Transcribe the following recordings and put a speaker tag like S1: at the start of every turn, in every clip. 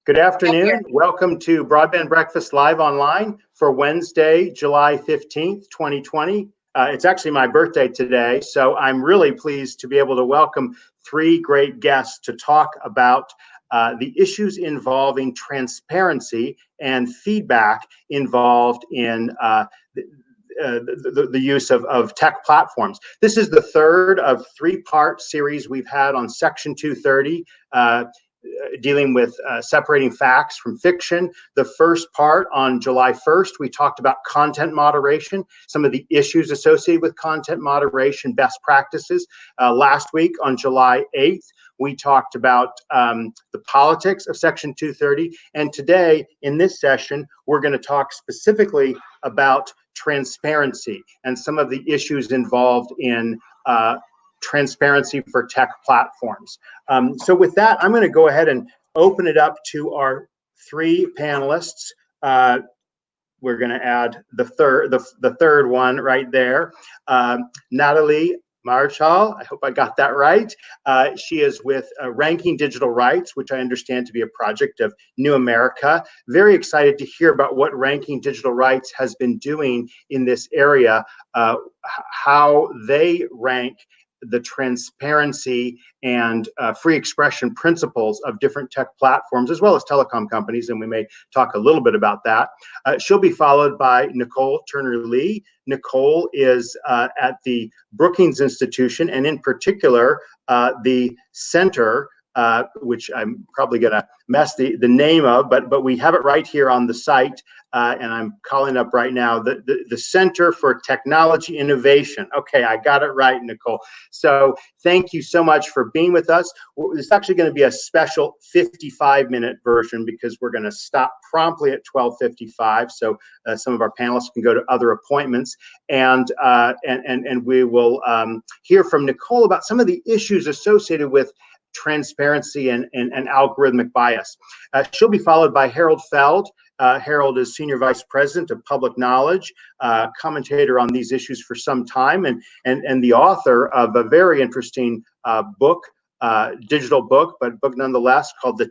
S1: Good afternoon. Welcome to Broadband Breakfast Live Online for Wednesday, July 15th, 2020. It's actually my birthday today, so I'm really pleased to be able to welcome three great guests to talk about the issues involving transparency and feedback involved in the use of tech platforms. This is the third of three-part series we've had on Section 230, dealing with separating facts from fiction. The first part on July 1st, we talked about content moderation, some of the issues associated with content moderation, best practices. Last week on July 8th, we talked about the politics of Section 230. And today, in this session, we're going to talk specifically about transparency and some of the issues involved in transparency for tech platforms. So with that, I'm going to go ahead and open it up to our three panelists. We're going to add the third one right there. Nathalie Maréchal, I hope I got that right. She is with Ranking Digital Rights, which I understand to be a project of New America. Very excited to hear about what Ranking Digital Rights has been doing in this area, how they rank the transparency and free expression principles of different tech platforms, as well as telecom companies, and we may talk a little bit about that. She'll be followed by Nicol Turner Lee. Nicol is at the Brookings Institution, and in particular, the Center, which I'm probably going to mess the name of, but we have it right here on the site, and I'm calling up right now, the Center for Technology Innovation. Okay, I got it right, Nicol. So thank you so much for being with us. It's actually going to be a special 55-minute version because we're going to stop promptly at 12:55, so some of our panelists can go to other appointments, and we will hear from Nicol about some of the issues associated with transparency and algorithmic bias. She'll be followed by Harold Feld. Harold is Senior Vice President of Public Knowledge, commentator on these issues for some time, and the author of a very interesting book, digital book, but book nonetheless, called The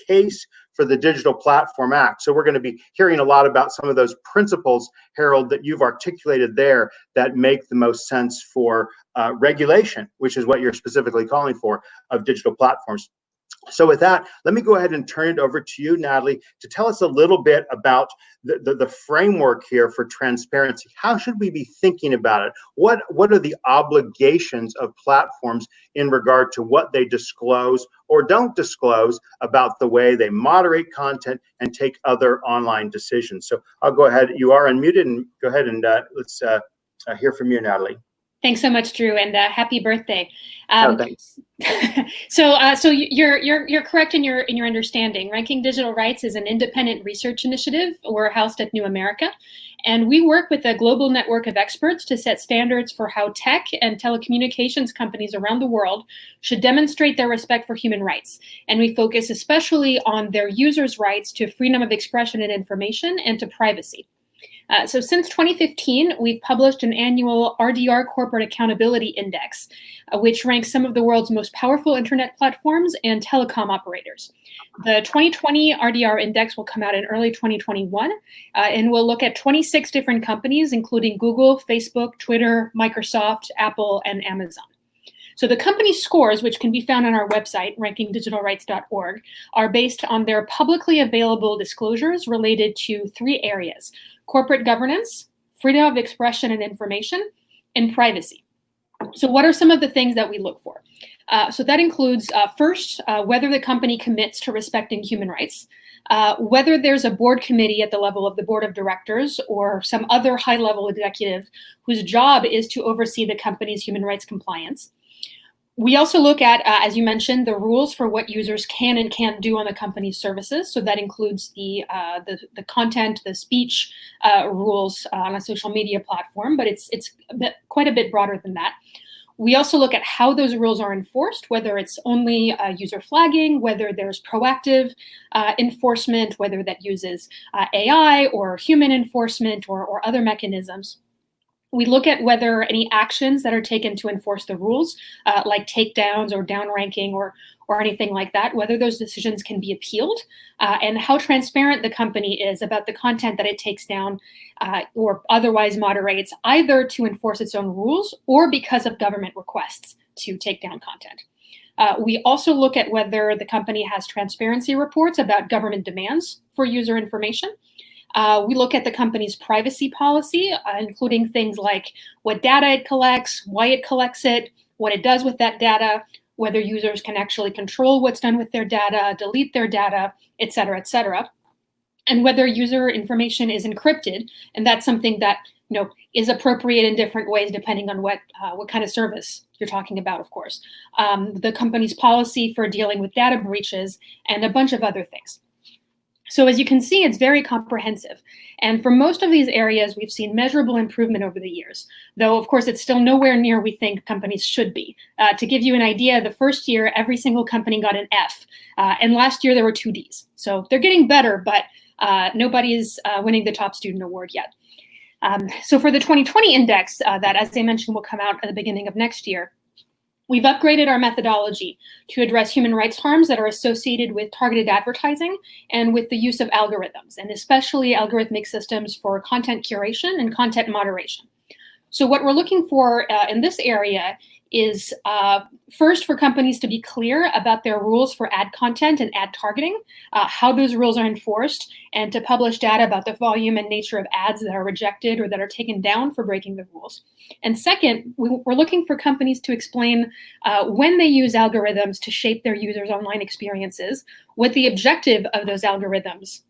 S1: Case for the Digital Platform Act. So we're going to be hearing a lot about some of those principles, Harold, that you've articulated there that make the most sense for regulation, which is what you're specifically calling for, of digital platforms. So with that, let me go ahead and turn it over to you, Nathalie, to tell us a little bit about the framework here for transparency. How should we be thinking about it? What are the obligations of platforms in regard to what they disclose or don't disclose about the way they moderate content and take other online decisions? So I'll go ahead. You are unmuted, and go ahead and let's hear from you, Nathalie.
S2: Thanks so much, Drew, and happy birthday.
S1: Thanks.
S2: So you're correct in your understanding. Ranking Digital Rights is an independent research initiative. We're housed at New America, and we work with a global network of experts to set standards for how tech and telecommunications companies around the world should demonstrate their respect for human rights. And we focus especially on their users' rights to freedom of expression and information and to privacy. So since 2015, we've published an annual RDR Corporate Accountability Index, which ranks some of the world's most powerful internet platforms and telecom operators. The 2020 RDR Index will come out in early 2021, and we'll look at 26 different companies, including Google, Facebook, Twitter, Microsoft, Apple, and Amazon. So the company scores, which can be found on our website, rankingdigitalrights.org, are based on their publicly available disclosures related to three areas: corporate governance, freedom of expression and information, and privacy. So what are some of the things that we look for? So that includes, first, whether the company commits to respecting human rights, whether there's a board committee at the level of the board of directors or some other high-level executive whose job is to oversee the company's human rights compliance. We also look at, as you mentioned, the rules for what users can and can't do on the company's services. So that includes the content, the speech rules on a social media platform, but it's quite a bit broader than that. We also look at how those rules are enforced, whether it's only user flagging, whether there's proactive enforcement, whether that uses AI or human enforcement or other mechanisms. We look at whether any actions that are taken to enforce the rules, like takedowns or downranking or anything like that, whether those decisions can be appealed, and how transparent the company is about the content that it takes down or otherwise moderates, either to enforce its own rules or because of government requests to take down content. We also look at whether the company has transparency reports about government demands for user information. We look at the company's privacy policy, including things like what data it collects, why it collects it, what it does with that data, whether users can actually control what's done with their data, delete their data, et cetera, and whether user information is encrypted. And that's something that is appropriate in different ways depending on what kind of service you're talking about, of course. The company's policy for dealing with data breaches, and a bunch of other things. So as you can see, it's very comprehensive. And for most of these areas, we've seen measurable improvement over the years, though, of course, it's still nowhere near we think companies should be. To give you an idea, the first year, every single company got an F. And last year, there were 2 Ds. So they're getting better, but nobody's winning the top student award yet. So for the 2020 index, that, as I mentioned, will come out at the beginning of next year, we've upgraded our methodology to address human rights harms that are associated with targeted advertising and with the use of algorithms, and especially algorithmic systems for content curation and content moderation. So what we're looking for in this area is first for companies to be clear about their rules for ad content and ad targeting, how those rules are enforced, and to publish data about the volume and nature of ads that are rejected or that are taken down for breaking the rules. And second, we're looking for companies to explain when they use algorithms to shape their users' online experiences, what the objective of those algorithms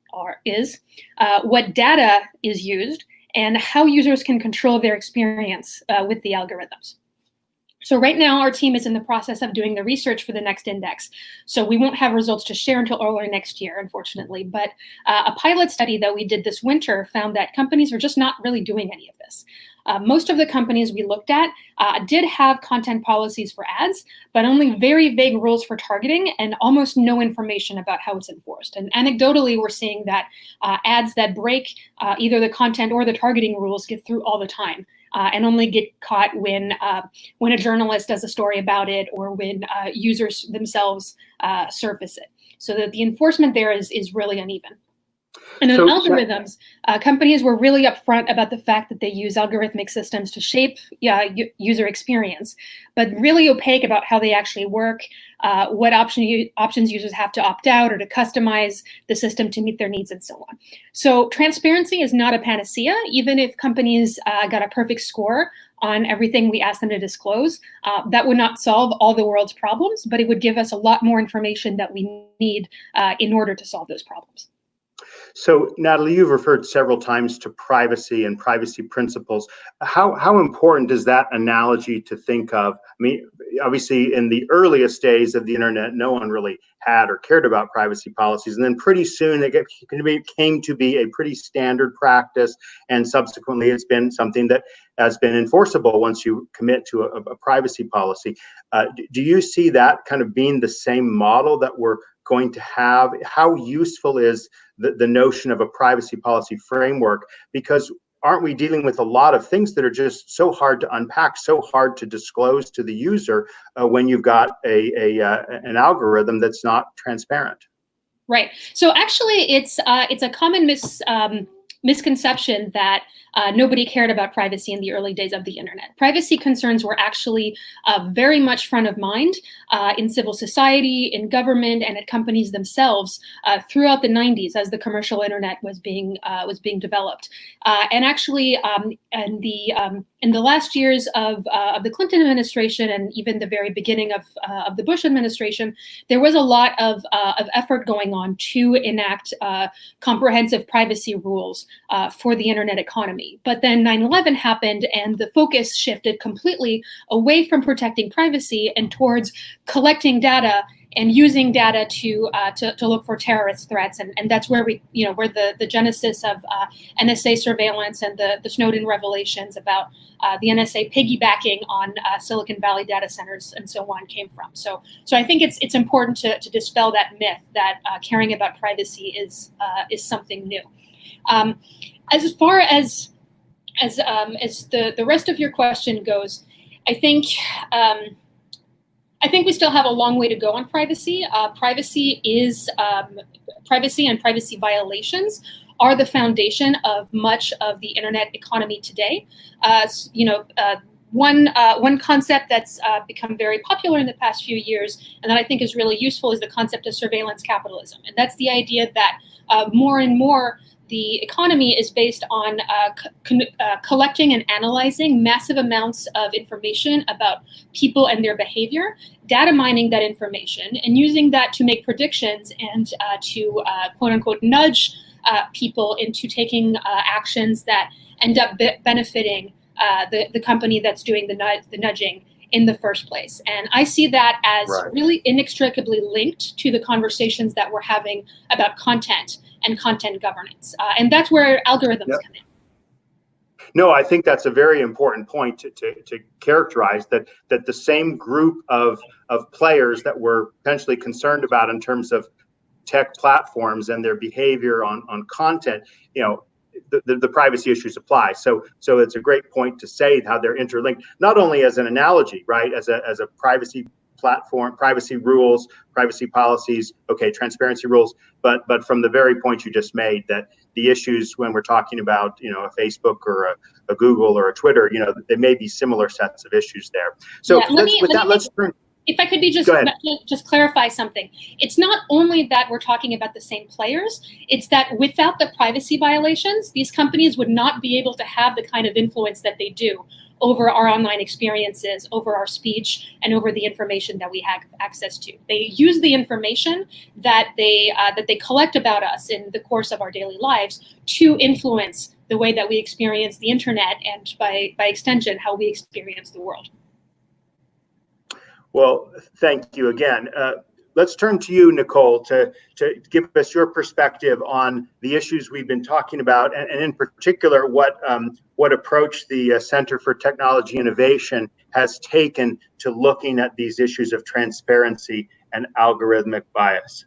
S2: is, what data is used, and how users can control their experience with the algorithms. So right now, our team is in the process of doing the research for the next index. So we won't have results to share until early next year, unfortunately. But a pilot study that we did this winter found that companies are just not really doing any of this. Most of the companies we looked at did have content policies for ads, but only very vague rules for targeting and almost no information about how it's enforced. And anecdotally, we're seeing that ads that break either the content or the targeting rules get through all the time. And only get caught when a journalist does a story about it or when users themselves surface it. So that the enforcement there is really uneven. And in algorithms, companies were really upfront about the fact that they use algorithmic systems to shape user experience, but really opaque about how they actually work, what options users have to opt out or to customize the system to meet their needs, and so on. So transparency is not a panacea, even if companies got a perfect score on everything we asked them to disclose. That would not solve all the world's problems, but it would give us a lot more information that we need in order to solve those problems.
S1: So, Nathalie, you've referred several times to privacy and privacy principles. How important is that analogy to think of? I mean, obviously, in the earliest days of the internet, no one really had or cared about privacy policies. And then pretty soon it came to be a pretty standard practice. And subsequently, it's been something that has been enforceable once you commit to a privacy policy. Do you see that kind of being the same model that we're going to have? How useful is the notion of a privacy policy framework? Because aren't we dealing with a lot of things that are just so hard to unpack, so hard to disclose to the user when you've got an algorithm that's not transparent?
S2: Right. So actually, it's a common misconception that nobody cared about privacy in the early days of the internet. Privacy concerns were actually very much front of mind in civil society, in government, and at companies themselves throughout the 90s as the commercial internet was being developed. And actually, in the last years of the Clinton administration and even the very beginning of the Bush administration, there was a lot of effort going on to enact comprehensive privacy rules for the internet economy. But then 9/11 happened and the focus shifted completely away from protecting privacy and towards collecting data and using data to look for terrorist threats. And that's where where the genesis of NSA surveillance and the Snowden revelations about the NSA piggybacking on Silicon Valley data centers and so on came from. So I think it's important to dispel that myth that caring about privacy is something new. As far as the rest of your question goes, I think I think we still have a long way to go on privacy. Privacy and privacy violations are the foundation of much of the internet economy today. One concept that's become very popular in the past few years, and that I think is really useful, is the concept of surveillance capitalism. And that's the idea that more and more the economy is based on collecting and analyzing massive amounts of information about people and their behavior, data mining that information, and using that to make predictions and to quote unquote nudge people into taking actions that end up benefiting the company that's doing the nudging in the first place. And I see that as really inextricably linked to the conversations that we're having about content and content governance. And that's where algorithms come in.
S1: No, I think that's a very important point to characterize, that the same group of players that we're potentially concerned about in terms of tech platforms and their behavior on content, the privacy issues apply. So it's a great point to say how they're interlinked, not only as an analogy, right, as a privacy platform, privacy rules, privacy policies, transparency rules, but from the very point you just made, that the issues when we're talking about, a Facebook or a Google or a Twitter, there may be similar sets of issues there. So let's turn.
S2: If I could just clarify something. It's not only that we're talking about the same players, it's that without the privacy violations, these companies would not be able to have the kind of influence that they do over our online experiences, over our speech, and over the information that we have access to. They use the information that they collect about us in the course of our daily lives to influence the way that we experience the internet, and by extension, how we experience the world.
S1: Well, thank you again. Let's turn to you, Nicol, to give us your perspective on the issues we've been talking about, and in particular, what approach the Center for Technology Innovation has taken to looking at these issues of transparency and algorithmic bias.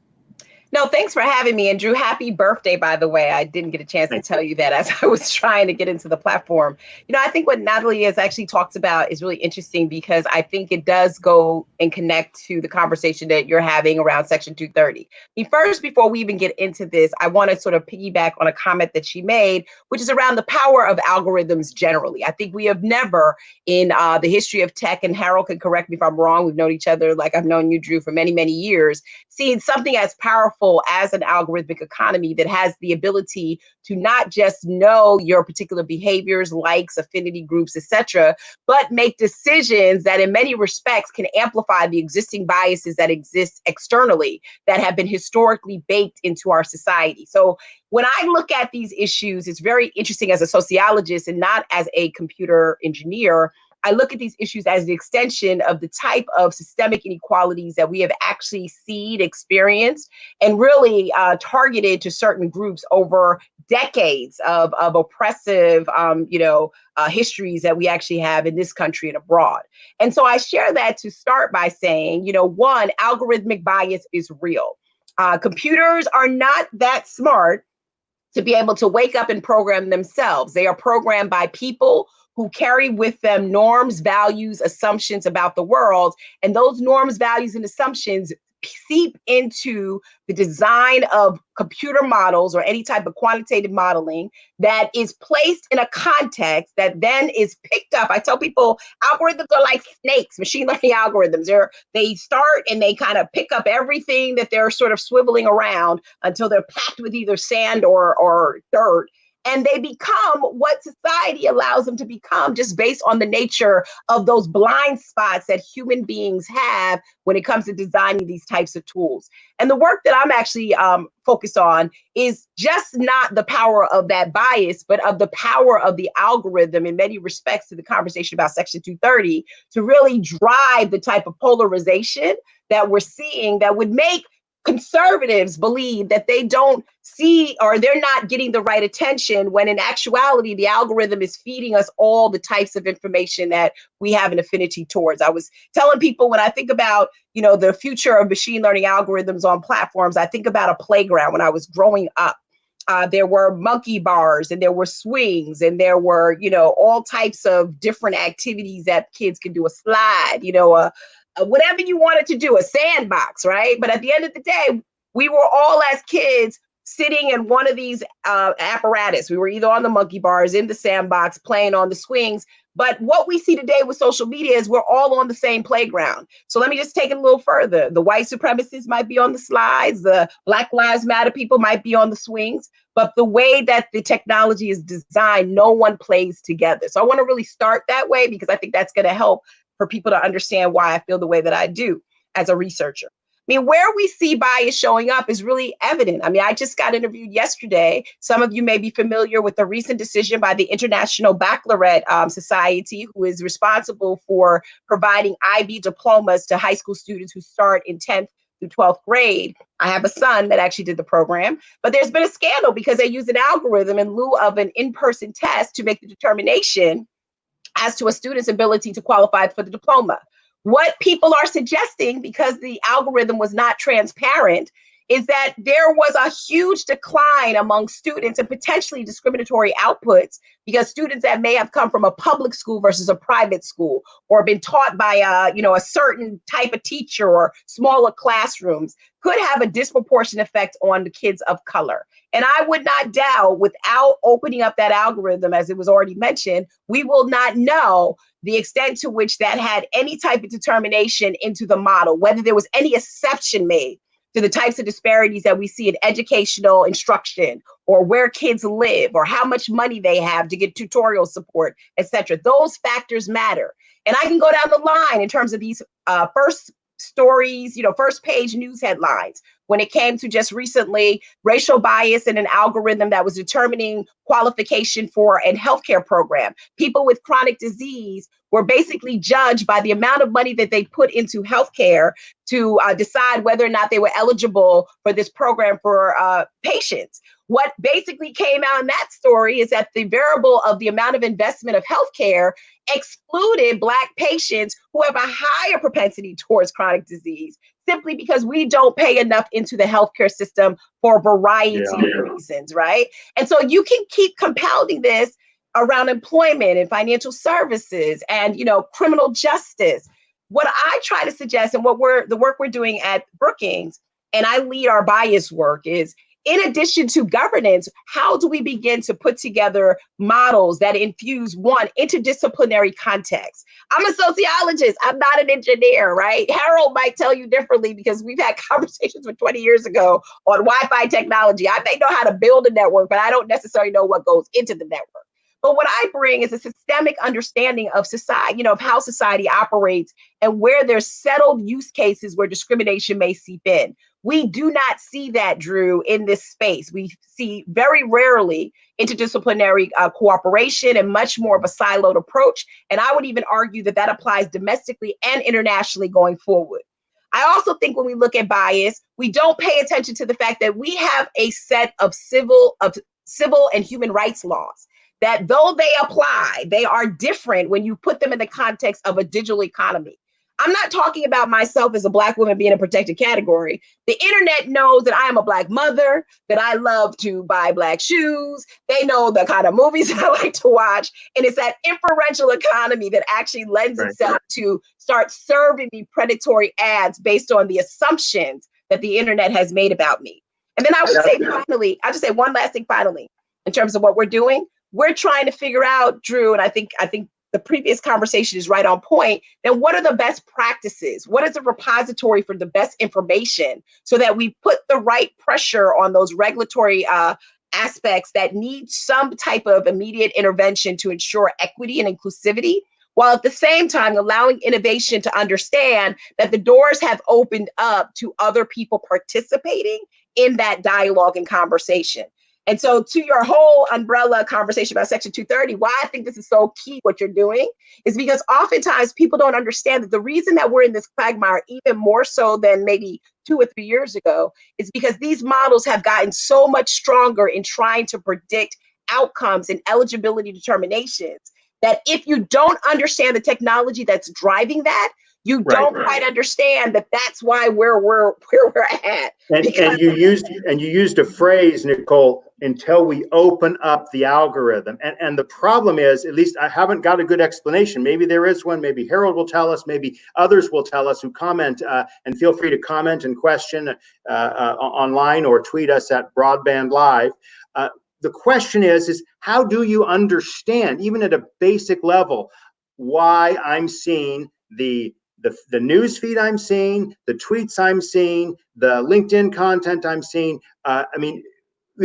S3: No, thanks for having me. And Drew, happy birthday, by the way. I didn't get a chance to tell you that as I was trying to get into the platform. I think what Nathalie has actually talked about is really interesting, because I think it does go and connect to the conversation that you're having around Section 230. First, before we even get into this, I want to sort of piggyback on a comment that she made, which is around the power of algorithms generally. I think we have never in the history of tech, and Harold can correct me if I'm wrong, we've known each other like I've known you, Drew, for many, many years, seen something as powerful as an algorithmic economy that has the ability to not just know your particular behaviors, likes, affinity groups, etc., but make decisions that in many respects can amplify the existing biases that exist externally that have been historically baked into our society. So when I look at these issues, it's very interesting as a sociologist and not as a computer engineer. I look at these issues as the extension of the type of systemic inequalities that we have actually seen, experienced, and really targeted to certain groups over decades of oppressive, histories that we actually have in this country and abroad. And so I share that to start by saying, one, algorithmic bias is real. Computers are not that smart to be able to wake up and program themselves. They are programmed by people who carry with them norms, values, assumptions about the world. And those norms, values, and assumptions seep into the design of computer models or any type of quantitative modeling that is placed in a context that then is picked up. I tell people algorithms are like snakes, machine learning algorithms. They start and they kind of pick up everything that they're sort of swiveling around until they're packed with either sand or dirt. And they become what society allows them to become just based on the nature of those blind spots that human beings have when it comes to designing these types of tools. And the work that I'm actually focused on is just not the power of that bias, but of the power of the algorithm in many respects to the conversation about Section 230 to really drive the type of polarization that we're seeing that would make conservatives believe that they don't see or they're not getting the right attention, when in actuality, the algorithm is feeding us all the types of information that we have an affinity towards. I was telling people when I think about, the future of machine learning algorithms on platforms, I think about a playground. When I was growing up, there were monkey bars and there were swings and there were, all types of different activities that kids could do, a slide, whatever you wanted to do, a sandbox, right? But at the end of the day, we were all as kids sitting in one of these apparatus. We were either on the monkey bars, in the sandbox, playing on the swings. But what we see today with social media is we're all on the same playground. So let me just take it a little further. The white supremacists might be on the slides. The Black Lives Matter people might be on the swings. But the way that the technology is designed, no one plays together. So I want to really start that way because I think that's going to help for people to understand why I feel the way that I do as a researcher. I mean, where we see bias showing up is really evident. I mean, I just got interviewed yesterday. Some of you may be familiar with the recent decision by the International Baccalaureate Society, who is responsible for providing IB diplomas to high school students who start in 10th through 12th grade. I have a son that actually did the program, but there's been a scandal because they use an algorithm in lieu of an in-person test to make the determination as to a student's ability to qualify for the diploma. What people are suggesting, because the algorithm was not transparent, is that there was a huge decline among students and potentially discriminatory outputs because students that may have come from a public school versus a private school or been taught by a certain type of teacher or smaller classrooms could have a disproportionate effect on the kids of color. And I would not doubt, without opening up that algorithm, as it was already mentioned, we will not know the extent to which that had any type of determination into the model, whether there was any exception made to the types of disparities that we see in educational instruction or where kids live or how much money they have to get tutorial support, etc. Those factors matter. And I can go down the line in terms of these first stories, first page news headlines. When it came to just recently racial bias in an algorithm that was determining qualification for a healthcare program. People with chronic disease were basically judged by the amount of money that they put into healthcare to decide whether or not they were eligible for this program for patients. What basically came out in that story is that the variable of the amount of investment of healthcare excluded Black patients who have a higher propensity towards chronic disease, simply because we don't pay enough into the healthcare system for a variety of reasons, right? And so you can keep compounding this around employment and financial services and, criminal justice. What I try to suggest and the work we're doing at Brookings, and I lead our bias work, is in addition to governance, how do we begin to put together models that infuse one interdisciplinary context? I'm a sociologist. I'm not an engineer, right? Harold might tell you differently because we've had conversations from 20 years ago on Wi-Fi technology. I may know how to build a network, but I don't necessarily know what goes into the network. But what I bring is a systemic understanding of society, of how society operates and where there's settled use cases where discrimination may seep in. We do not see that, Drew, in this space. We see very rarely interdisciplinary cooperation and much more of a siloed approach. And I would even argue that that applies domestically and internationally going forward. I also think when we look at bias, we don't pay attention to the fact that we have a set of civil and human rights laws that, though they apply, they are different when you put them in the context of a digital economy. I'm not talking about myself as a Black woman being a protected category. The internet knows that I am a Black mother, that I love to buy Black shoes. They know the kind of movies I like to watch. And it's that inferential economy that actually lends itself to start serving me predatory ads based on the assumptions that the internet has made about me. And then I would say finally, I'll just say one last thing finally, in terms of what we're doing. We're trying to figure out, Drew, and I think the previous conversation is right on point, then what are the best practices? What is the repository for the best information so that we put the right pressure on those regulatory aspects that need some type of immediate intervention to ensure equity and inclusivity, while at the same time allowing innovation to understand that the doors have opened up to other people participating in that dialogue and conversation. And so to your whole umbrella conversation about Section 230, why I think this is so key, what you're doing, is because oftentimes people don't understand that the reason that we're in this quagmire, even more so than maybe 2 or 3 years ago, is because these models have gotten so much stronger in trying to predict outcomes and eligibility determinations that if you don't understand the technology that's driving that, You
S1: Right.
S3: don't quite understand that that's why where we're at.
S1: And you used a phrase, Nicole, until we open up the algorithm. And the problem is, at least I haven't got a good explanation. Maybe there is one. Maybe Harold will tell us. Maybe others will tell us who comment. And feel free to comment and question online or tweet us at Broadband Live. The question is how do you understand, even at a basic level, why I'm seeing the news feed I'm seeing, the tweets I'm seeing, the LinkedIn content I'm seeing? I mean,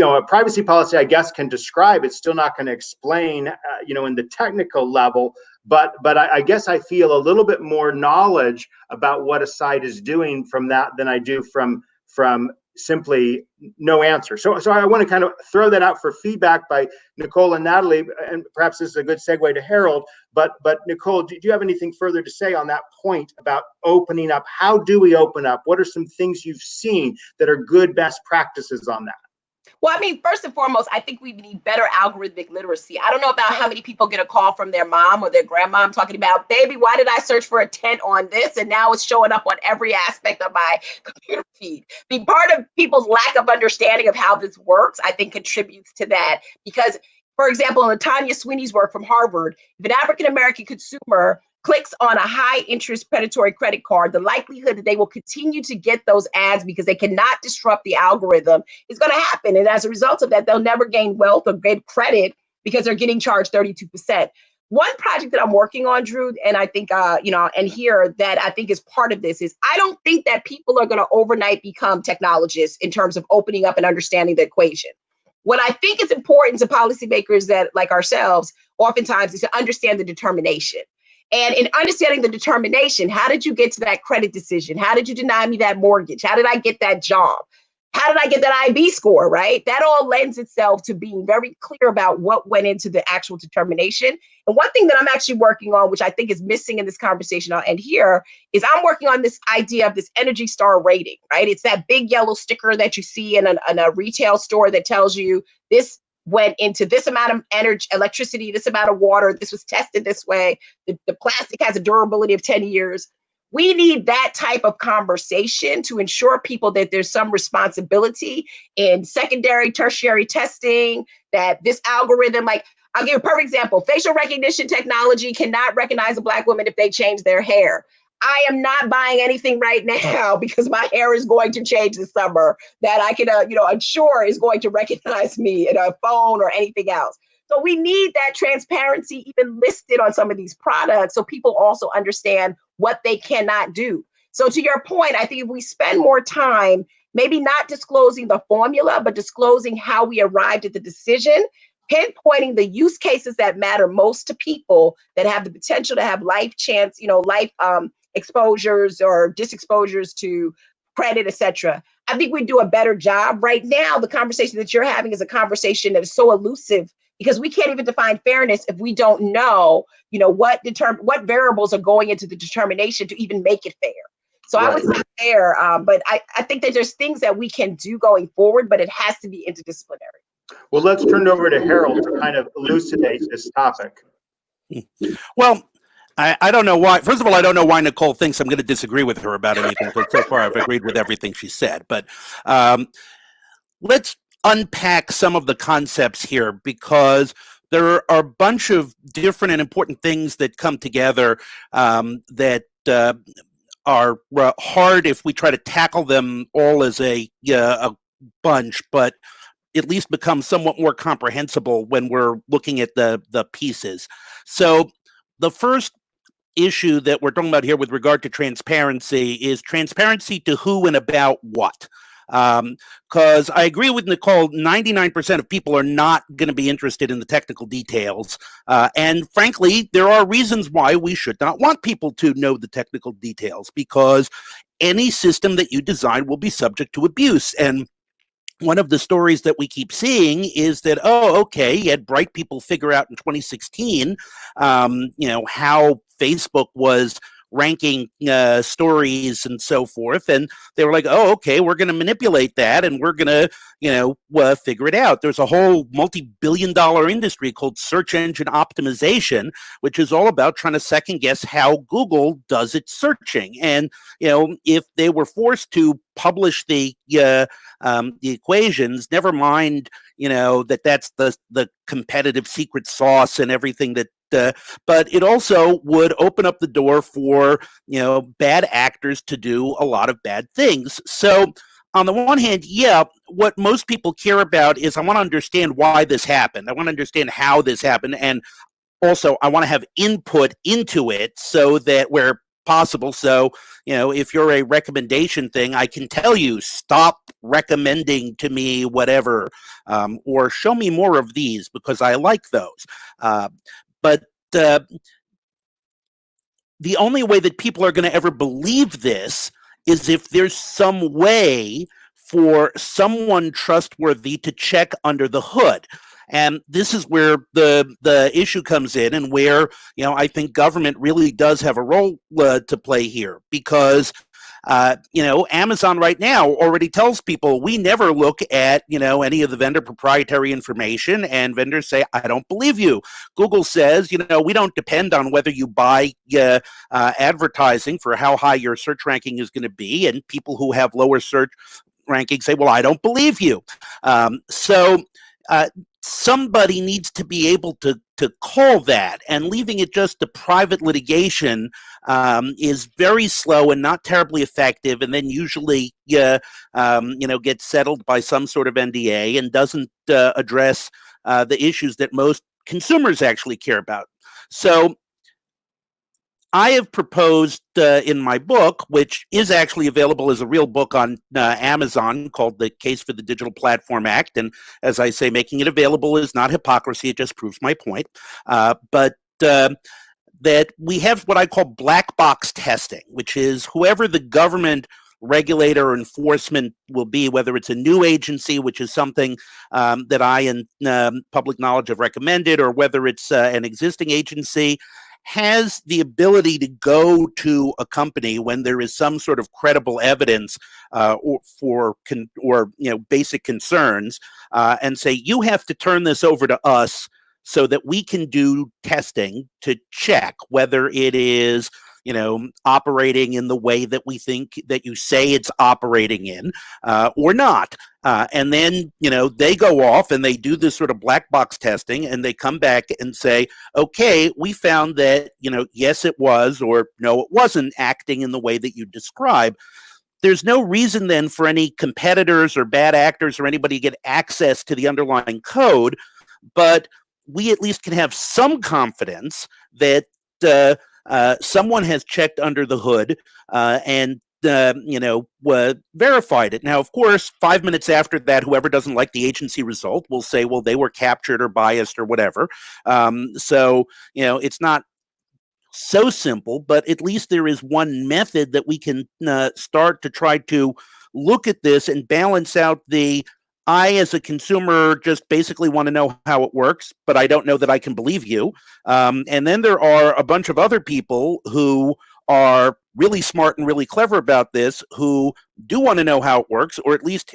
S1: a privacy policy, I guess, can describe. It's still not going to explain, in the technical level. But I guess I feel a little bit more knowledge about what a site is doing from that than I do from simply no answer. So I want to kind of throw that out for feedback by Nicole and Nathalie, and perhaps this is a good segue to Harold. But Nicole, do you have anything further to say on that point about opening up? How do we open up? What are some things you've seen that are good best practices on that?
S3: Well, I mean, first and foremost, I think we need better algorithmic literacy. I don't know about how many people get a call from their mom or their grandmom talking about, baby, why did I search for a tent on this? And now it's showing up on every aspect of my computer feed. I mean, part of people's lack of understanding of how this works, I think, contributes to that. Because, for example, in Tanya Sweeney's work from Harvard, if an African-American consumer clicks on a high interest predatory credit card, the likelihood that they will continue to get those ads because they cannot disrupt the algorithm is going to happen. And as a result of that, they'll never gain wealth or get credit because they're getting charged 32%. One project that I'm working on, Drew, and I think, and here that I think is part of this is I don't think that people are going to overnight become technologists in terms of opening up and understanding the equation. What I think is important to policymakers that like ourselves oftentimes is to understand the determination. And in understanding the determination, how did you get to that credit decision? How did you deny me that mortgage? How did I get that job? How did I get that IB score, right? That all lends itself to being very clear about what went into the actual determination. And one thing that I'm actually working on, which I think is missing in this conversation I'll end here, is I'm working on this idea of this Energy Star rating, right? It's that big yellow sticker that you see in a retail store that tells you this went into this amount of energy, electricity, this amount of water, this was tested this way, the plastic has a durability of 10 years. We need that type of conversation to ensure people that there's some responsibility in secondary, tertiary testing, that this algorithm, like I'll give you a perfect example. Facial recognition technology cannot recognize a Black woman if they change their hair. I am not buying anything right now because my hair is going to change this summer that I can, ensure is going to recognize me in a phone or anything else. So we need that transparency even listed on some of these products so people also understand what they cannot do. So to your point, I think if we spend more time, maybe not disclosing the formula, but disclosing how we arrived at the decision, pinpointing the use cases that matter most to people that have the potential to have life exposures or disexposures to credit, et cetera. I think we do a better job. Right now, the conversation that you're having is a conversation that is so elusive because we can't even define fairness if we don't know, what variables are going into the determination to even make it fair. So right. I would say fair, but I think that there's things that we can do going forward, but it has to be interdisciplinary.
S1: Well, let's turn it over to Harold to kind of elucidate this topic.
S4: Well, I don't know why. First of all, I don't know why Nicole thinks I'm going to disagree with her about anything, because so far I've agreed with everything she said. But let's unpack some of the concepts here, because there are a bunch of different and important things that come together that are hard if we try to tackle them all as a bunch, but at least become somewhat more comprehensible when we're looking at the pieces. So the first issue that we're talking about here with regard to transparency is transparency to who and about what. Because I agree with Nicole, 99% of people are not going to be interested in the technical details. And frankly, there are reasons why we should not want people to know the technical details, because any system that you design will be subject to abuse. And one of the stories that we keep seeing is that, you had bright people figure out in 2016, how Facebook was ranking stories and so forth. And they were like, oh, okay, we're going to manipulate that and we're going to, figure it out. There's a whole multi-billion-dollar industry called search engine optimization, which is all about trying to second guess how Google does its searching. And, if they were forced to publish the equations, never mind, that's the competitive secret sauce and everything that, but it also would open up the door for, bad actors to do a lot of bad things. So on the one hand, yeah, what most people care about is I want to understand why this happened. I want to understand how this happened. And also I want to have input into it so that where possible. So, if you're a recommendation thing, I can tell you, stop recommending to me whatever, or show me more of these because I like those. But the only way that people are going to ever believe this is if there's some way for someone trustworthy to check under the hood. And this is where the issue comes in, and where, I think government really does have a role to play here, because Amazon right now already tells people we never look at, any of the vendor proprietary information, and vendors say, I don't believe you. Google says, we don't depend on whether you buy advertising for how high your search ranking is going to be. And people who have lower search rankings say, well, I don't believe you. Somebody needs to be able to call that, and leaving it just to private litigation is very slow and not terribly effective, and then usually gets settled by some sort of NDA and doesn't address the issues that most consumers actually care about. So I have proposed in my book, which is actually available as a real book on Amazon, called The Case for the Digital Platform Act. And as I say, making it available is not hypocrisy. It just proves my point. But that we have what I call black box testing, which is whoever the government regulator or enforcement will be, whether it's a new agency, which is something that I and Public Knowledge have recommended, or whether it's an existing agency, has the ability to go to a company when there is some sort of credible evidence or basic concerns, and say, you have to turn this over to us so that we can do testing to check whether it is operating in the way that we think that you say it's operating in, or not. And then, they go off and they do this sort of black box testing, and they come back and say, okay, we found that, yes, it was, or no, it wasn't acting in the way that you describe. There's no reason then for any competitors or bad actors or anybody to get access to the underlying code, but we at least can have some confidence that someone has checked under the hood and verified it. Now, of course, 5 minutes after that, whoever doesn't like the agency result will say, well, they were captured or biased or whatever. So it's not so simple, but at least there is one method that we can start to try to look at this and balance out I, as a consumer, just basically want to know how it works, but I don't know that I can believe you. And then there are a bunch of other people who are really smart and really clever about this, who do want to know how it works, or at least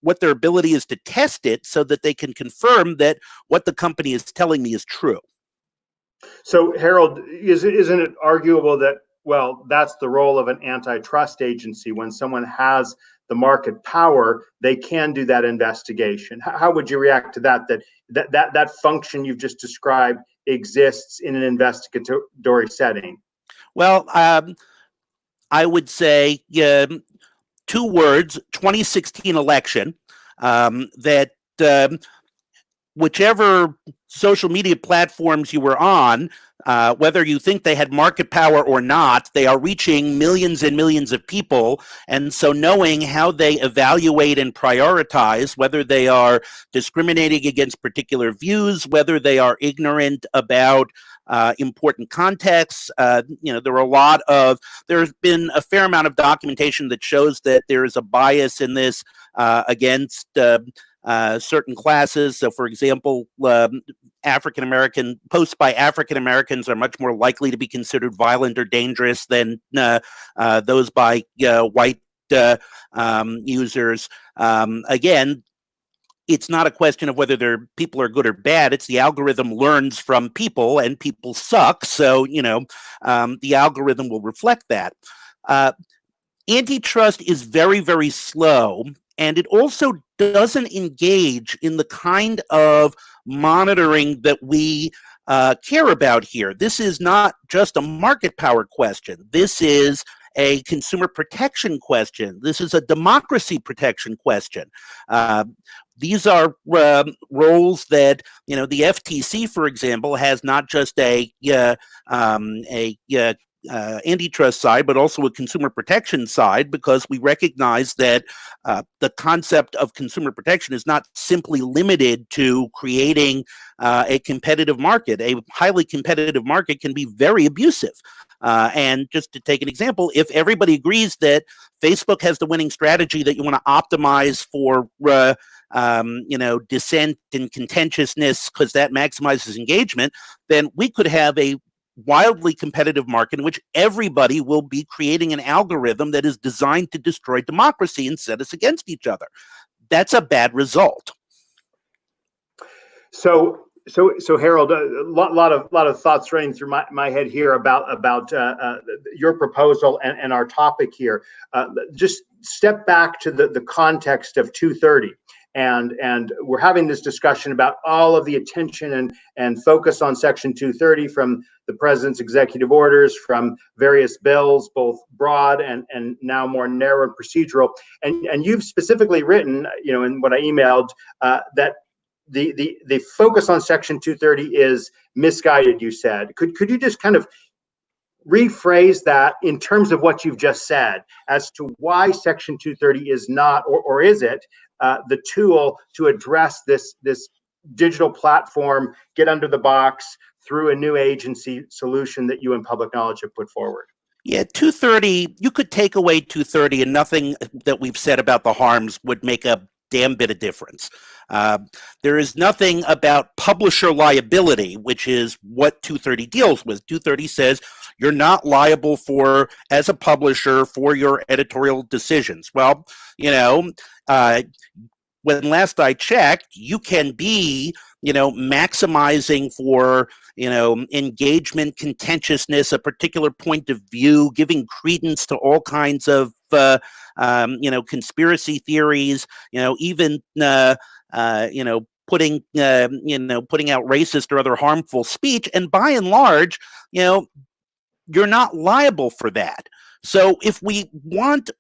S4: what their ability is to test it so that they can confirm that what the company is telling me is true.
S1: So, Harold, isn't it arguable that, well, that's the role of an antitrust agency? When someone has the market power, they can do that investigation. How would you react to that function you've just described exists in an investigatory setting?
S4: Well, I would say 2 words: 2016 election. That whichever social media platforms you were on, whether you think they had market power or not, they are reaching millions and millions of people. And so knowing how they evaluate and prioritize, whether they are discriminating against particular views, whether they are ignorant about important contexts, there's been a fair amount of documentation that shows that there is a bias in this against certain classes. So, for example, African American posts by African Americans are much more likely to be considered violent or dangerous than those by white users. Again, it's not a question of whether people are good or bad. It's the algorithm learns from people, and people suck. So, the algorithm will reflect that. Antitrust is very, very slow, and it also doesn't engage in the kind of monitoring that we care about here. This is not just a market power question. This is a consumer protection question. This is a democracy protection question. These are roles that, the FTC, for example, has not just a antitrust side, but also a consumer protection side, because we recognize that the concept of consumer protection is not simply limited to creating a competitive market. A highly competitive market can be very abusive. And just to take an example, if everybody agrees that Facebook has the winning strategy, that you want to optimize for dissent and contentiousness because that maximizes engagement, then we could have a wildly competitive market in which everybody will be creating an algorithm that is designed to destroy democracy and set us against each other. That's a bad result.
S1: So Harold, a lot of thoughts running through my head here about your proposal and our topic here. Just step back to the context of 230. And we're having this discussion about all of the attention and focus on Section 230 from the president's executive orders, from various bills, both broad and now more narrow and procedural. And you've specifically written, in what I emailed, that the focus on Section 230 is misguided, you said. Could you just kind of rephrase that in terms of what you've just said as to why Section 230 is not, or is it, the tool to address this digital platform, get under the box through a new agency solution that you and Public Knowledge have put forward?
S4: Yeah, 230, you could take away 230 and nothing that we've said about the harms would make a damn bit of difference. There is nothing about publisher liability, which is what 230 deals with. 230 says you're not liable as a publisher for your editorial decisions. Well, when last I checked, you can be, maximizing for, engagement, contentiousness, a particular point of view, giving credence to all kinds of, conspiracy theories, even, putting out racist or other harmful speech. And by and large, you're not liable for that. So if we want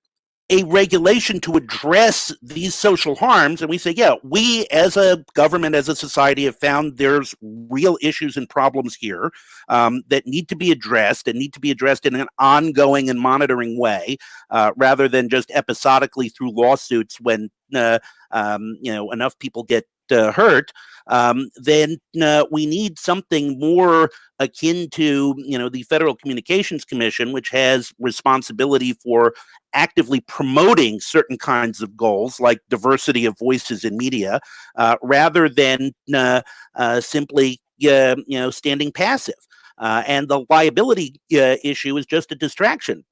S4: a regulation to address these social harms, and we say, yeah, we as a government, as a society, have found there's real issues and problems here that need to be addressed and need to be addressed in an ongoing and monitoring way, rather than just episodically through lawsuits when enough people get hurt, then we need something more akin to, the Federal Communications Commission, which has responsibility for actively promoting certain kinds of goals like diversity of voices in media, rather than simply, standing passive. And the liability issue is just a distraction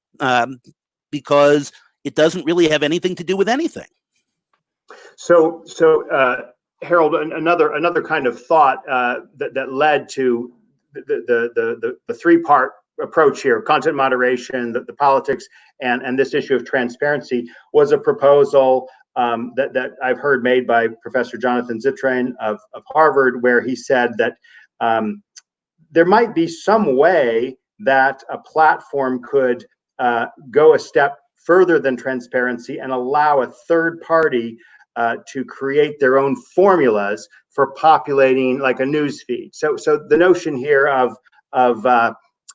S4: because it doesn't really have anything to do with anything.
S1: So Harold, another kind of thought that led to the three-part approach here: content moderation, the politics, and this issue of transparency, was a proposal that I've heard made by Professor Jonathan Zittrain of Harvard, where he said that there might be some way that a platform could go a step further than transparency and allow a third party to create their own formulas for populating like a news feed. So the notion here of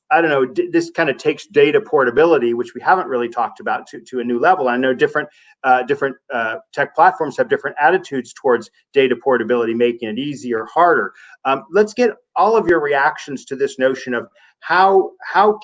S1: I don't know, this kind of takes data portability, which we haven't really talked about, to a new level. I know different tech platforms have different attitudes towards data portability, making it easier or harder. Let's get all of your reactions to this notion of how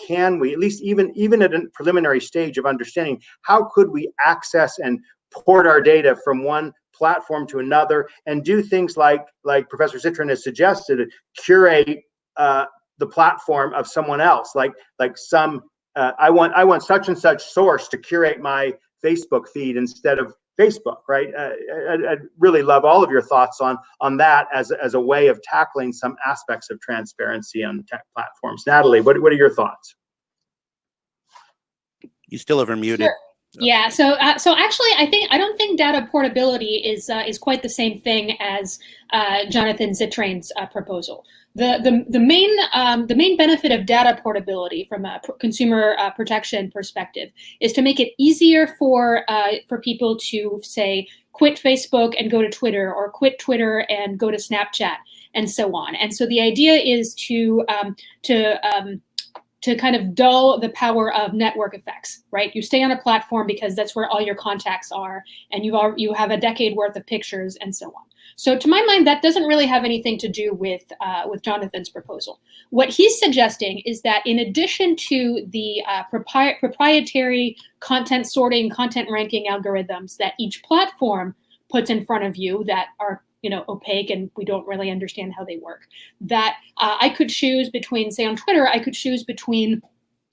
S1: can we, at least even at a preliminary stage of understanding, how could we access and port our data from one platform to another and do things like Professor Citrin has suggested, curate the platform of someone else, like some I want such and such source to curate my Facebook feed instead of Facebook, right? I'd really love all of your thoughts on that as a way of tackling some aspects of transparency on tech platforms. Nathalie, what are your thoughts?
S4: You still have her muted.
S2: Sure. Yeah. So actually, I don't think data portability is quite the same thing as Jonathan Zittrain's proposal. The main benefit of data portability from a consumer protection perspective is to make it easier for people to say quit Facebook and go to Twitter, or quit Twitter and go to Snapchat, and so on. And so the idea is to kind of dull the power of network effects, right? You stay on a platform because that's where all your contacts are, and you have a decade worth of pictures and so on. So to my mind, that doesn't really have anything to do with Jonathan's proposal. What he's suggesting is that in addition to the proprietary content sorting, content ranking algorithms that each platform puts in front of you that are opaque and we don't really understand how they work, that I could choose between, say on Twitter, I could choose between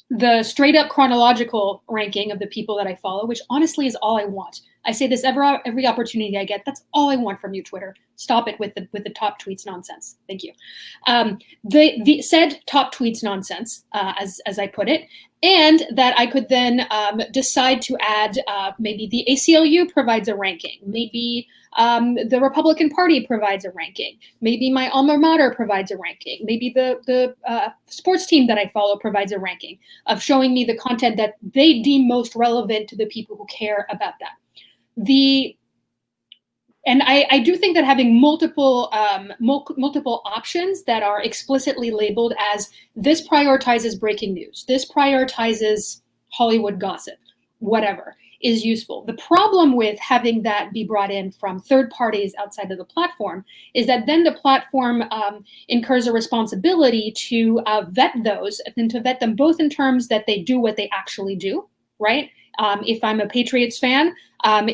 S2: the straight up chronological ranking of the people that I follow, which honestly is all I want. I say this every opportunity I get. That's all I want from you, Twitter. Stop it with the top tweets nonsense. Thank you. The said top tweets nonsense, as I put it, and that I could then decide to add maybe the ACLU provides a ranking, maybe the Republican Party provides a ranking, maybe my alma mater provides a ranking, maybe the sports team that I follow provides a ranking of showing me the content that they deem most relevant to the people who care about that. And I do think that having multiple options that are explicitly labeled as this prioritizes breaking news, this prioritizes Hollywood gossip, whatever, is useful. The problem with having that be brought in from third parties outside of the platform is that then the platform incurs a responsibility to vet those, and to vet them both in terms that they do what they actually do, right? If I'm a Patriots fan,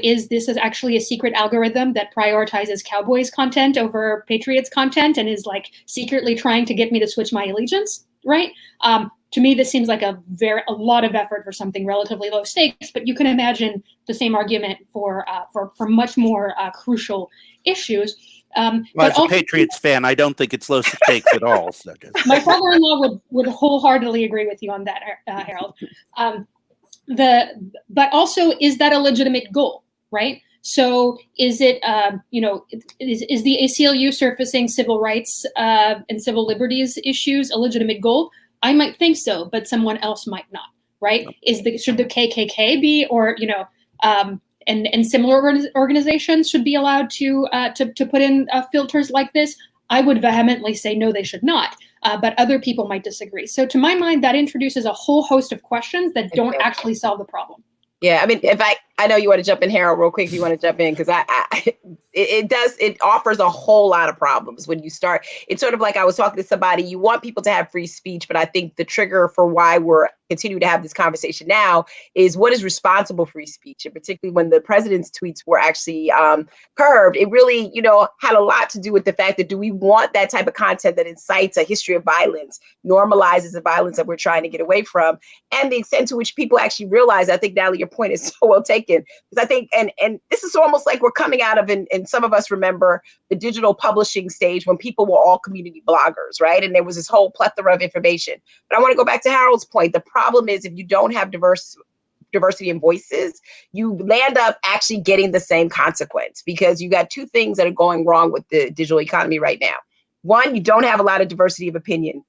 S2: is this actually a secret algorithm that prioritizes Cowboys content over Patriots content and is like secretly trying to get me to switch my allegiance, right? To me, this seems like a lot of effort for something relatively low stakes, but you can imagine the same argument for much more crucial issues.
S4: Well, as a Patriots fan, I don't think it's low stakes at all. So
S2: my father-in-law would wholeheartely agree with you on that, Harold. But also, is that a legitimate goal, right? So is it, is the ACLU surfacing civil rights and civil liberties issues a legitimate goal? I might think so, but someone else might not, right? Should the KKK be, or and similar organizations should be allowed to put in filters like this? I would vehemently say no, they should not. But other people might disagree. So to my mind, that introduces a whole host of questions that don't actually solve the problem.
S3: Yeah, I mean, I know you want to jump in, Harold, real quick. If you want to jump in, because it offers a whole lot of problems when you start. It's sort of like I was talking to somebody. You want people to have free speech, but I think the trigger for why we're continuing to have this conversation now is what is responsible free speech, and particularly when the president's tweets were actually curbed. It really, had a lot to do with the fact that do we want that type of content that incites a history of violence, normalizes the violence that we're trying to get away from, and the extent to which people actually realize. I think, Natalie, your point is so well taken, because I think, and this is almost like we're coming out of, and some of us remember the digital publishing stage when people were all community bloggers, right? And there was this whole plethora of information. But I want to go back to Harold's point. The problem is if you don't have diversity in voices, you land up actually getting the same consequence, because you got two things that are going wrong with the digital economy right now. One, you don't have a lot of diversity of opinion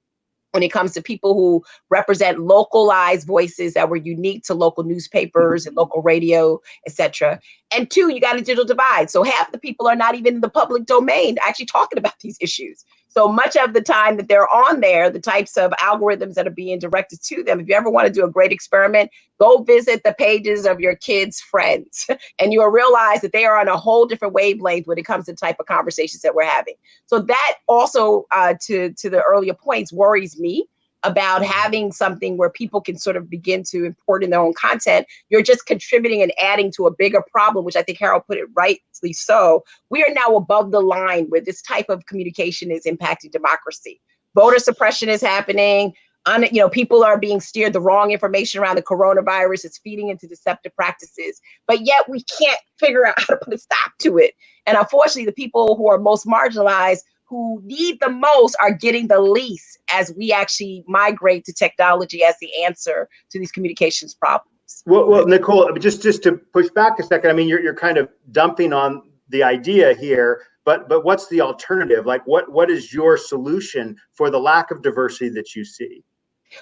S3: when it comes to people who represent localized voices that were unique to local newspapers and local radio, et cetera. And two, you got a digital divide. So half the people are not even in the public domain actually talking about these issues. So much of the time that they're on there, the types of algorithms that are being directed to them, if you ever want to do a great experiment, go visit the pages of your kids' friends, and you'll realize that they are on a whole different wavelength when it comes to the type of conversations that we're having. So that also, to the earlier points, worries me, about having something where people can sort of begin to import in their own content, you're just contributing and adding to a bigger problem, which I think Harold put it rightly so. We are now above the line where this type of communication is impacting democracy. Voter suppression is happening. People are being steered the wrong information around the coronavirus. It's feeding into deceptive practices, but yet we can't figure out how to put a stop to it. And unfortunately, the people who are most marginalized, who need the most, are getting the least as we actually migrate to technology as the answer to these communications problems.
S1: Well, Nicole, just to push back a second, I mean, you're kind of dumping on the idea here, but what's the alternative? Like, what is your solution for the lack of diversity that you see?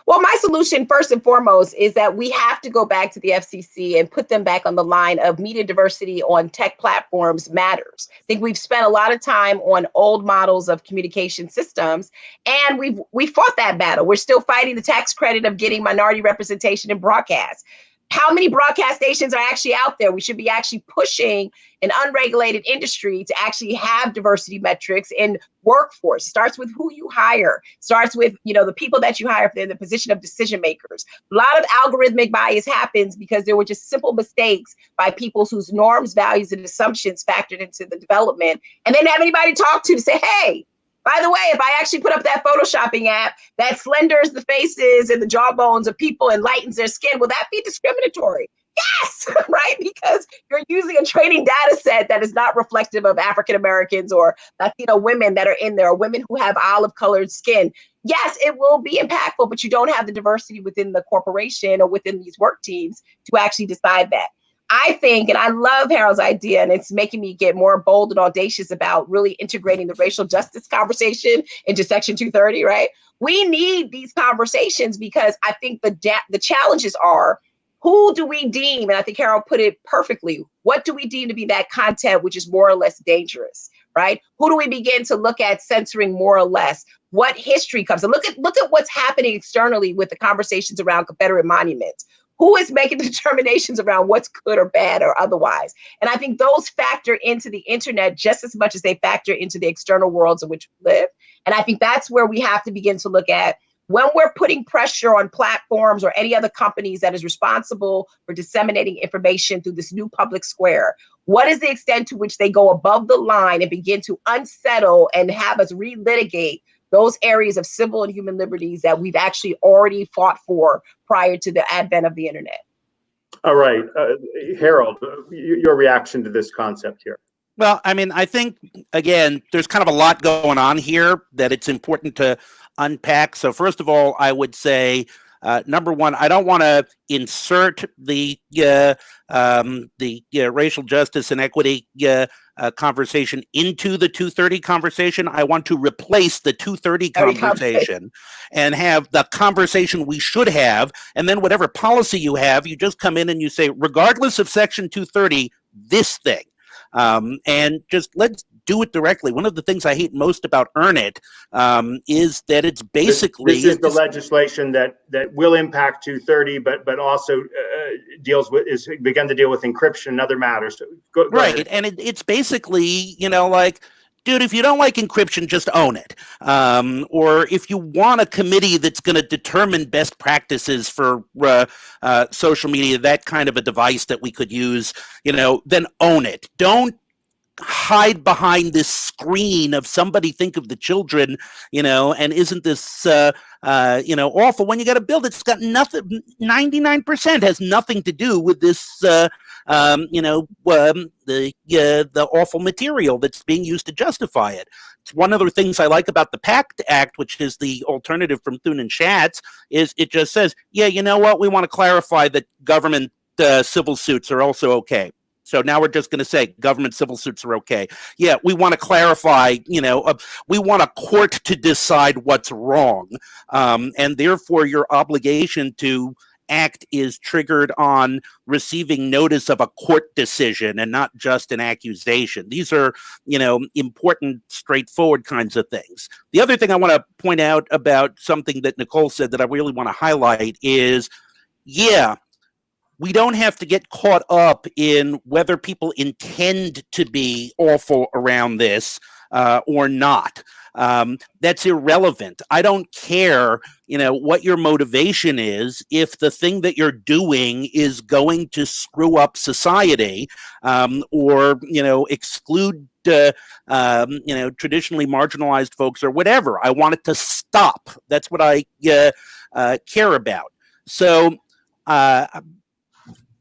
S3: Well, my solution, first and foremost, is that we have to go back to the FCC and put them back on the line of media diversity on tech platforms matters. I think we've spent a lot of time on old models of communication systems, and we fought that battle. We're still fighting the tax credit of getting minority representation in broadcast. How many broadcast stations are actually out there? We should be actually pushing an unregulated industry to actually have diversity metrics in workforce. Starts with who you hire, starts with, the people that you hire if they're in the position of decision makers. A lot of algorithmic bias happens because there were just simple mistakes by people whose norms, values, and assumptions factored into the development, and they didn't have anybody to talk to say, hey, by the way, if I actually put up that photoshopping app that slenders the faces and the jawbones of people and lightens their skin, will that be discriminatory? Yes, right? Because you're using a training data set that is not reflective of African Americans or Latino women that are in there, or women who have olive colored skin. Yes, it will be impactful, but you don't have the diversity within the corporation or within these work teams to actually decide that. I think, and I love Harold's idea, and it's making me get more bold and audacious about really integrating the racial justice conversation into Section 230, right? We need these conversations because I think the challenges are, who do we deem, and I think Harold put it perfectly, what do we deem to be that content which is more or less dangerous, right? Who do we begin to look at censoring more or less? What history comes? And look at what's happening externally with the conversations around Confederate monuments. Who is making the determinations around what's good or bad or otherwise? And I think those factor into the internet just as much as they factor into the external worlds in which we live. And I think that's where we have to begin to look at, when we're putting pressure on platforms or any other companies that is responsible for disseminating information through this new public square, what is the extent to which they go above the line and begin to unsettle and have us relitigate those areas of civil and human liberties that we've actually already fought for prior to the advent of the internet?
S1: All right, Harold, your reaction to this concept here.
S4: Well, I mean, I think, again, there's kind of a lot going on here that it's important to unpack. So first of all, I would say, number one, I don't want to insert the racial justice and equity conversation into the 230 conversation. I want to replace the 230 conversation and have the conversation we should have. And then whatever policy you have, you just come in and you say, regardless of Section 230, this thing. And just let's do it directly. One of the things I hate most about Earn It is that it's basically...
S1: This is the legislation that will impact 230, but also is begun to deal with encryption and other matters. Go
S4: right,
S1: ahead.
S4: and it's basically, like, dude, if you don't like encryption, just own it. Or if you want a committee that's going to determine best practices for social media, that kind of a device that we could use, then own it. Don't hide behind this screen of somebody think of the children, and isn't this, awful when you got a bill that's got nothing, 99% has nothing to do with this, the awful material that's being used to justify it. It's one of the things I like about the PACT Act, which is the alternative from Thune and Schatz, is it just says, yeah, you know what, we want to clarify that government civil suits are also okay. So now we're just going to say government civil suits are okay. Yeah, we want to clarify, we want a court to decide what's wrong. And therefore, your obligation to act is triggered on receiving notice of a court decision and not just an accusation. These are, important, straightforward kinds of things. The other thing I want to point out about something that Nicole said that I really want to highlight is, we don't have to get caught up in whether people intend to be awful around this. or not. That's irrelevant. I don't care, what your motivation is. If the thing that you're doing is going to screw up society, or exclude traditionally marginalized folks or whatever, I want it to stop. That's what I care about. So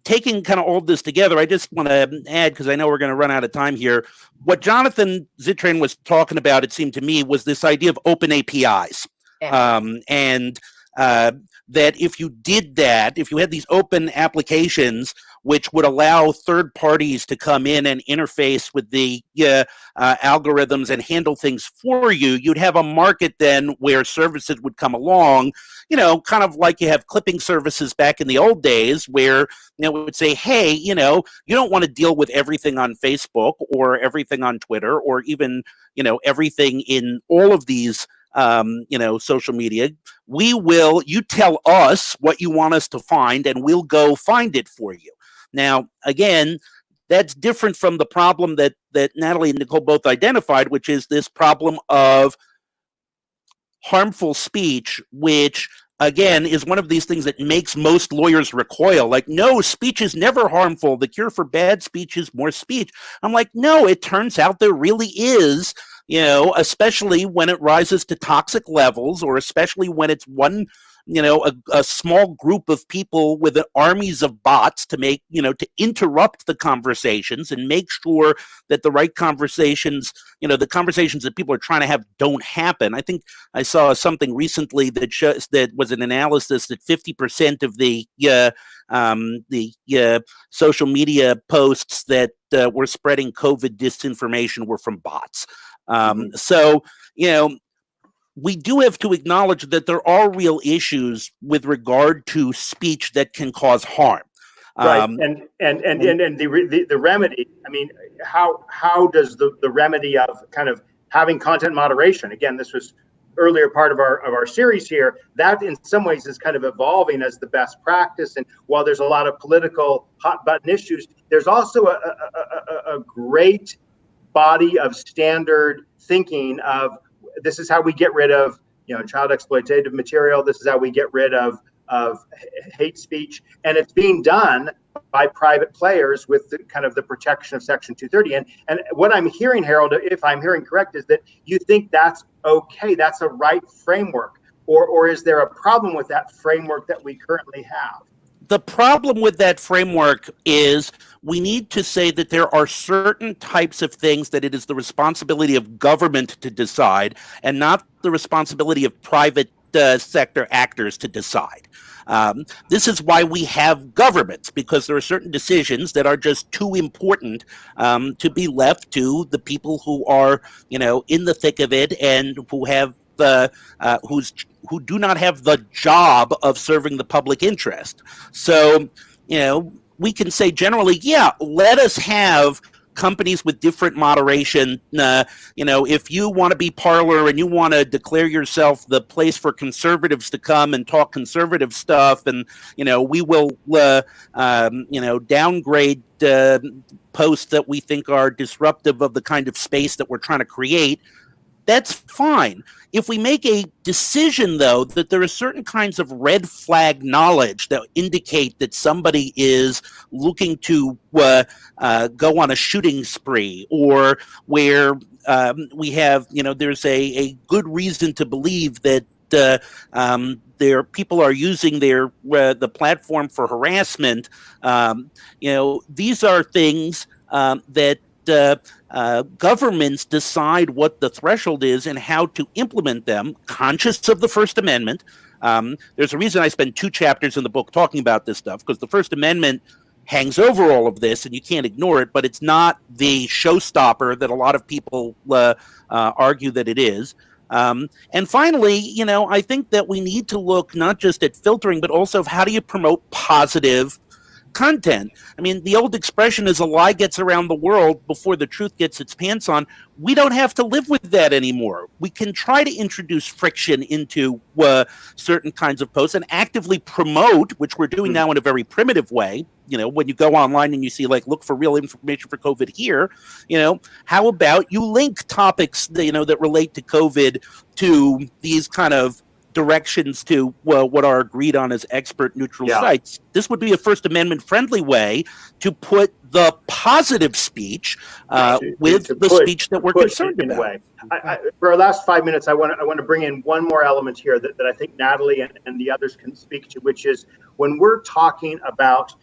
S4: taking kind of all this together, I just want to add, because I know we're going to run out of time here, what Jonathan Zittrain was talking about, it seemed to me, was this idea of open APIs.
S3: Yeah.
S4: And that if you did that, if you had these open applications, which would allow third parties to come in and interface with the algorithms and handle things for you, you'd have a market then where services would come along, kind of like you have clipping services back in the old days, where we would say, hey, you don't want to deal with everything on Facebook or everything on Twitter or even, everything in all of these social media. You tell us what you want us to find and we'll go find it for you. Now, again, that's different from the problem that Nathalie and Nicol both identified, which is this problem of harmful speech, which, again, is one of these things that makes most lawyers recoil. Like, no, speech is never harmful. The cure for bad speech is more speech. I'm like, no, it turns out there really is, especially when it rises to toxic levels, or especially when it's one, a small group of people with armies of bots to make, to interrupt the conversations and make sure that the right conversations, the conversations that people are trying to have don't happen. I think I saw something recently that shows, that was an analysis that 50% of the social media posts that were spreading COVID disinformation were from bots. So, we do have to acknowledge that there are real issues with regard to speech that can cause harm.
S1: Right, and the remedy. I mean, how does the remedy of kind of having content moderation? Again, this was earlier part of our series here. That in some ways is kind of evolving as the best practice. And while there's a lot of political hot button issues, there's also a great body of standard thinking of, this is how we get rid of, child exploitative material. This is how we get rid of hate speech, and it's being done by private players with the protection of Section 230. And what I'm hearing, Harold, if I'm hearing correct, is that you think that's okay, that's a right framework, or is there a problem with that framework that we currently have?
S4: The problem with that framework is we need to say that there are certain types of things that it is the responsibility of government to decide and not the responsibility of private sector actors to decide. This is why we have governments, because there are certain decisions that are just too important to be left to the people who are, in the thick of it and who have who do not have the job of serving the public interest. So, we can say generally, yeah, let us have companies with different moderation. If you want to be Parler and you want to declare yourself the place for conservatives to come and talk conservative stuff, and we will downgrade posts that we think are disruptive of the kind of space that we're trying to create, that's fine. If we make a decision, though, that there are certain kinds of red flag knowledge that indicate that somebody is looking to go on a shooting spree, or where we have, there's a good reason to believe that people are using the platform for harassment. These are things that governments decide what the threshold is and how to implement them, conscious of the First Amendment. There's a reason I spend 2 chapters in the book talking about this stuff, because the First Amendment hangs over all of this and you can't ignore it, but it's not the showstopper that a lot of people argue that it is. And finally, I think that we need to look not just at filtering, but also of how do you promote positive content. I mean, the old expression is a lie gets around the world before the truth gets its pants on. We don't have to live with that anymore. We can try to introduce friction into certain kinds of posts and actively promote, which we're doing now in a very primitive way. You know, when you go online and you see, like, look for real information for COVID here, you know, how about you link topics, you know, that relate to COVID to these kind of directions to what are agreed on as expert neutral sites. This would be a First Amendment friendly way to put the positive speech with the speech that we're concerned about.
S1: For our last 5 minutes, I want to bring in one more element here that I think Nathalie and the others can speak to, which is when we're talking about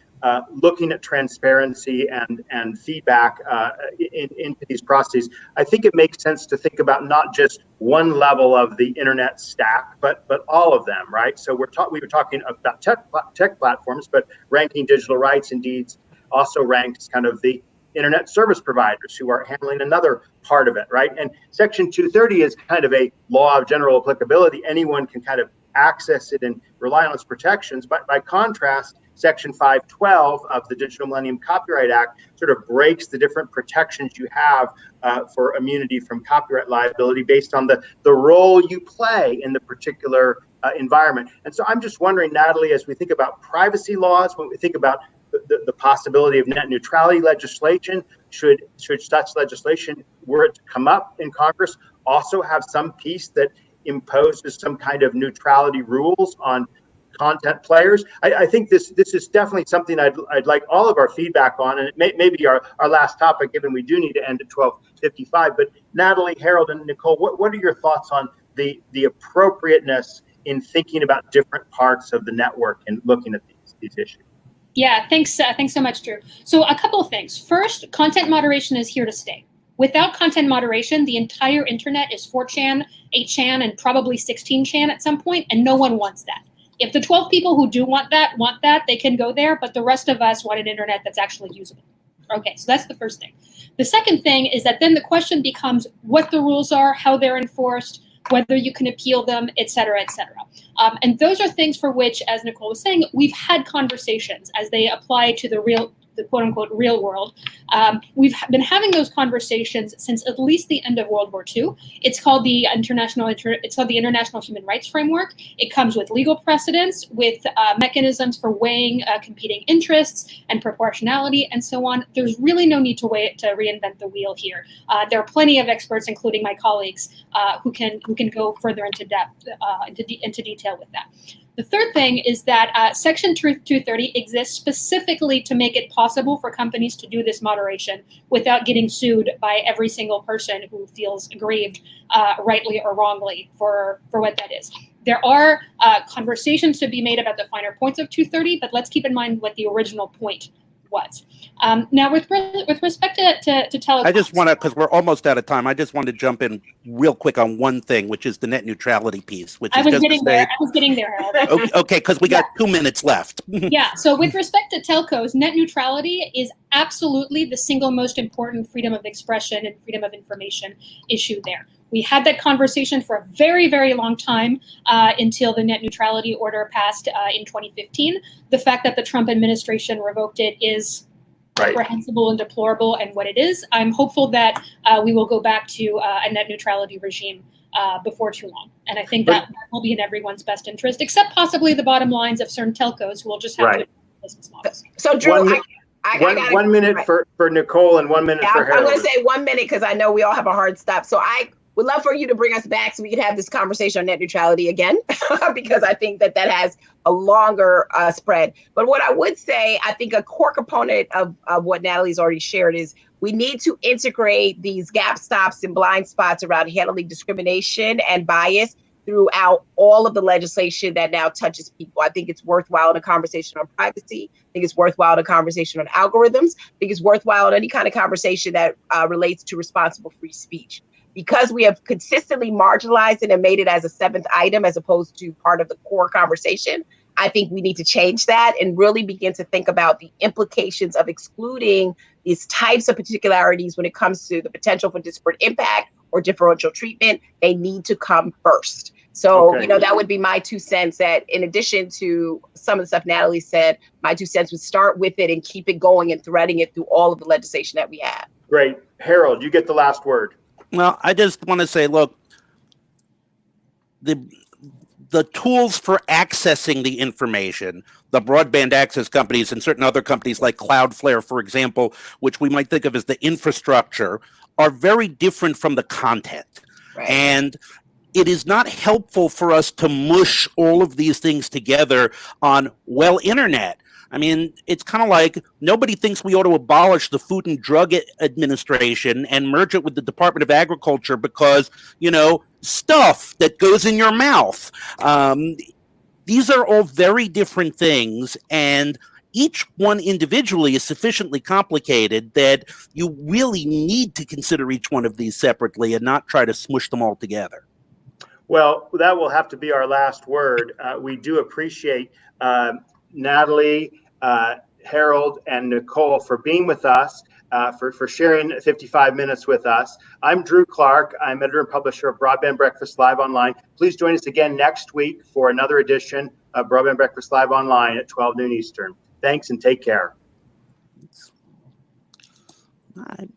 S1: looking at transparency and feedback into these processes, I think it makes sense to think about not just one level of the internet stack, but all of them, right? So we were talking about tech platforms, but Ranking Digital Rights indeed also ranks kind of the internet service providers who are handling another part of it, right? And Section 230 is kind of a law of general applicability. Anyone can kind of access it and rely on its protections. But by contrast, Section 512 of the Digital Millennium Copyright Act sort of breaks the different protections you have for immunity from copyright liability based on the role you play in the particular environment. And so I'm just wondering, Nathalie, as we think about privacy laws, when we think about the possibility of net neutrality legislation, should such legislation, were it to come up in Congress, also have some piece that imposes some kind of neutrality rules on content players? I think this is definitely something I'd like all of our feedback on, and it may be our last topic, given we do need to end at 12:55. But Nathalie, Harold, and Nicole, what are your thoughts on the appropriateness in thinking about different parts of the network and looking at these issues?
S2: Yeah, thanks so much, Drew. So a couple of things. First, content moderation is here to stay. Without content moderation, the entire internet is 4chan, 8chan, and probably 16chan at some point, and no one wants that. If the 12 people who do want that, they can go there, but the rest of us want an internet that's actually usable. Okay, so that's the first thing. The second thing is that then the question becomes what the rules are, how they're enforced, whether you can appeal them, et cetera, et cetera. And those are things for which, as Nicole was saying, we've had conversations as they apply to the quote unquote real world. We've been having those conversations since at least the end of World War II. It's called the International Human Rights Framework. It comes with legal precedents, with mechanisms for weighing competing interests and proportionality and so on. There's really no need to reinvent the wheel here. There are plenty of experts, including my colleagues, who can go further into depth, into detail with that. The third thing is that Section 230 exists specifically to make it possible for companies to do this moderation without getting sued by every single person who feels aggrieved, rightly or wrongly, for what that is. There are conversations to be made about the finer points of 230, but let's keep in mind what the original point was. Now, with respect to telecoms,
S4: I just want to, because we're almost out of time, I just want to jump in real quick on one thing, which is the net neutrality piece. Which
S2: I was getting there, Harold.
S4: Okay, because we got 2 minutes left.
S2: Yeah, so with respect to telcos, net neutrality is absolutely the single most important freedom of expression and freedom of information issue there. We had that conversation for a very, very long time until the net neutrality order passed in 2015. The fact that the Trump administration revoked it is reprehensible and deplorable, and what it is. I'm hopeful that we will go back to a net neutrality regime before too long. And I think that will be in everyone's best interest, except possibly the bottom lines of certain telcos who will just have to business models.
S3: So Drew,
S1: one minute for Nicole and 1 minute for Harold.
S3: I'm going to say 1 minute because I know we all have a hard stop. So I would love for you to bring us back so we can have this conversation on net neutrality again, because I think that has a longer spread. But what I would say, I think a core component of what Nathalie's already shared is we need to integrate these gap stops and blind spots around handling discrimination and bias throughout all of the legislation that now touches people. I think it's worthwhile in a conversation on privacy. I think it's worthwhile in a conversation on algorithms. I think it's worthwhile in any kind of conversation that relates to responsible free speech. Because we have consistently marginalized it and made it as a seventh item as opposed to part of the core conversation, I think we need to change that and really begin to think about the implications of excluding these types of particularities when it comes to the potential for disparate impact or differential treatment, they need to come first. So,
S1: Okay.
S3: that would be my 2 cents, that in addition to some of the stuff Nathalie said, my 2 cents would start with it and keep it going and threading it through all of the legislation that we have.
S1: Great. Harold, you get the last word.
S4: Well, I just want to say, look, the tools for accessing the information, the broadband access companies and certain other companies like Cloudflare, for example, which we might think of as the infrastructure, are very different from the content.
S3: Right.
S4: And it is not helpful for us to mush all of these things together on, well, internet. I mean, it's kind of like nobody thinks we ought to abolish the Food and Drug Administration and merge it with the Department of Agriculture because, stuff that goes in your mouth. These are all very different things, and each one individually is sufficiently complicated that you really need to consider each one of these separately and not try to smush them all together.
S1: Well, that will have to be our last word. We do appreciate Nathalie, Harold, and Nicole for being with us, for sharing 55 minutes with us. I'm Drew Clark. I'm editor and publisher of Broadband Breakfast Live Online. Please join us again next week for another edition of Broadband Breakfast Live Online at 12 noon Eastern. Thanks and take care.
S4: Bye.